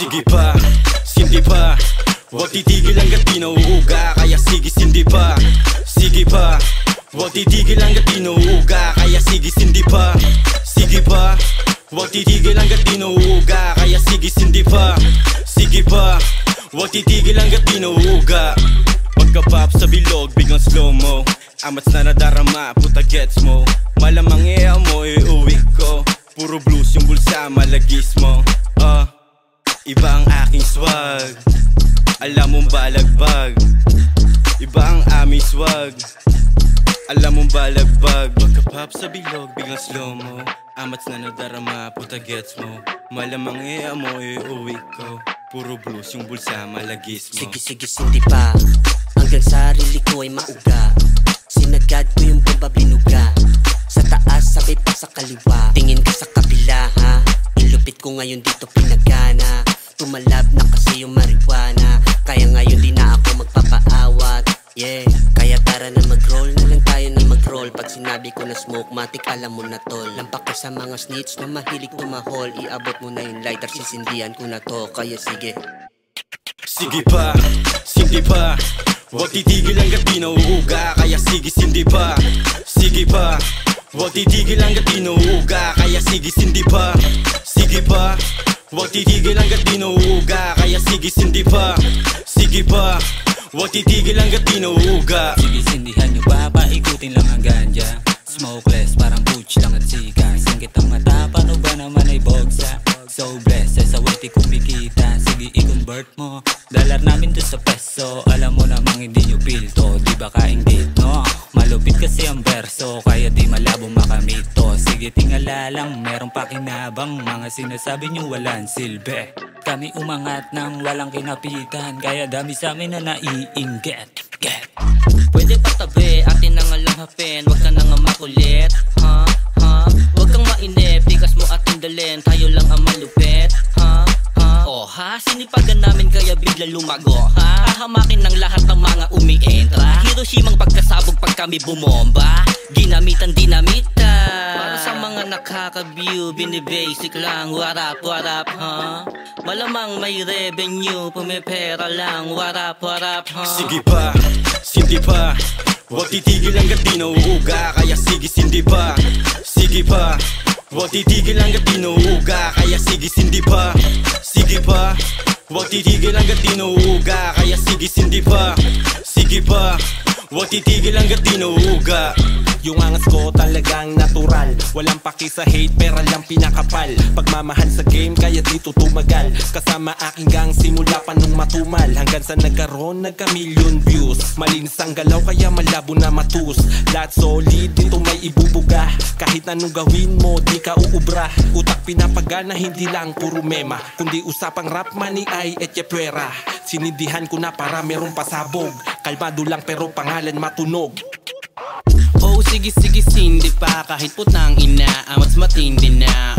Sige pa, sindi pa, huwag titigil hanggat di nauuga. Kaya sige sindi pa, sige pa, huwag titigil hanggat di nauuga. Kaya sige sindi pa, sige pa, huwag titigil hanggat di nauuga. Kaya sige sindi pa, sige pa, huwag titigil hanggat di nauuga. Pagka-pop sa bilog, biglang slow-mo, amats na nadarama, puta gets mo. Malamang mo, iuwi ko. Puro blues yung bulsa, malagis mo. Iba ang aking swag, alam mong balagbag. Iba ang aming swag, alam mong balagbag. Pagka-pop sa bilog, biglang slow-mo, amats na nadarama, puta gets mo. Malamang mo, iuwi ko. Puro blues yung bulsa, malagis mo. Sige, sindi pa, hanggang sarili ko ay mauga. Sinagad ko yung bomba binuga. Sa taas, sabay pa sa kaliwa. Tingin ka sa kabila, ha? Ilupit ko ngayon dito pinagana. Tumalab na kasi yung marijuana. Kaya ngayon di na ako magpapaawat. Yeah, kaya tara na mag-roll na lang tayo na mag-roll. Pag sinabi ko na smoke, matik alam mo na tol. Lampak ka sa mga snitch na mahilig tumahol. Iabot mo na yung lighter, sisindihan ko na to. Kaya sige. Sige pa, sindi pa, huwag titigil hanggat di nauuga. Kaya sige sindi pa, sige pa, huwag titigil hanggat di nauuga. Kaya sige sindi pa, sige pa, huwag titigil hanggat di nauuga. Kaya sige sindi pa, sige pa, huwag titigil hanggat di nauuga. Sige sindihan nyo ba, paikutin lang ang ganja. Smokeless, parang butch lang at sika. Singkit ang mata, paano ba naman ay bogsa? So blessed, sa witi kumikita. Sige i-convert mo, dalar namin doon sa peso. Alam mo namang hindi nyo pilto, di ba kaingit no? Malupit kasi ang verso, kaya di malabo makamito. Sige tingala lang, merong pakinabang. Mga sinasabi nyo walang silbi. Kami umangat nang walang kinapitan, kaya dami sa amin na naiinggit. Pwede patabi, atin na nga lang hapin. Huwag ka na nga makulit, ha? Huwag kang mainip, tikas mo atin dalhin. Tayo lang ang malupit, ha? Oh ha, sinipagan namin kaya bigla lumago, ha? Hahamakin ng lahat ng mga umientra. Hiroshimang pagkasabog pag kami bumomba. Ginamitan dinamita. Para sa mga nakaka-view, binibasic lang. What up, ha? Malamang may revenue, pumipera lang. What up, ha? Sige pa, sindi pa, huwag titigil hanggat di nauuga. Kaya sige sindi pa, sige pa, huwag titigil hanggat di nauuga. Kaya sige sindi pa, sige pa, huwag titigil hanggat di nauuga. Kaya sige sindi pa, sige pa, huwag titigil hanggat di nauuga. Yung angas ko talagang natural, walang paki sa hate, pera lang pinakapal. Pagmamahal sa game, kaya dito tumagal. Kasama aking gang, simula pa nung matumal. Hanggang sa nagkaroon, nagka-million views. Malinis ang galaw, kaya malabo na matus. Lahat solid, dito may ibubuga. Kahit anong gawin mo, di ka uubra. Utak pinapagana, hindi lang puro mema. Kundi usapang rap, money ay etchepwera. Sinindihan ko na para merong pasabog. Kalmado lang pero pangalan matunog. Oh sige sindi pa, kahit putang ina, mas matindi na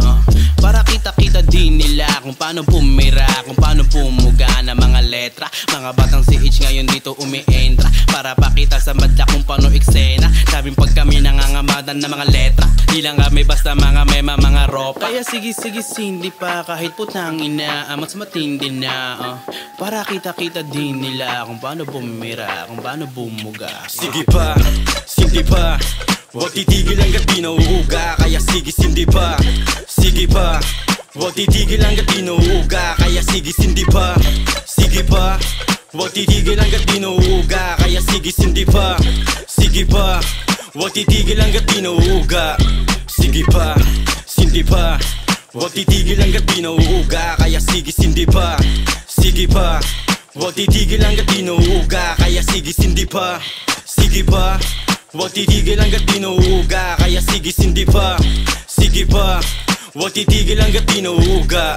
para kita din nila kung paano bumira, kung paano bumuga na mga letra. Mga batang si H ngayon dito umientra para pakita sa madla kung paano eksena. Sabing pag kami nangangamadan na mga letra, di lang kami basta mga mema, mga ropa. Kaya sige sindi pa, kahit putang ina, mas matindi na para kita din nila kung paano bumira, kung paano bumuga. Sige pa, sindi pa, huwag titigil hanggat di nauuga. Kaya sige sindi pa, sige pa, huwag titigil hanggat di nauuga. Kaya sige sindi pa, sige pa, huwag titigil hanggat di nauuga. Kaya sige sindi pa, sige pa, huwag titigil hanggat di nauuga. Sige pa, sindi pa, huwag titigil hanggat di nauuga. Kaya sige sindi pa, sige pa, huwag titigil hanggat di nauuga. Kaya sige sindi pa, sige pa, huwag titigil hanggat di nauuga. Kaya sige sindi pa, sige pa, huwag titigil hanggat di nauuga.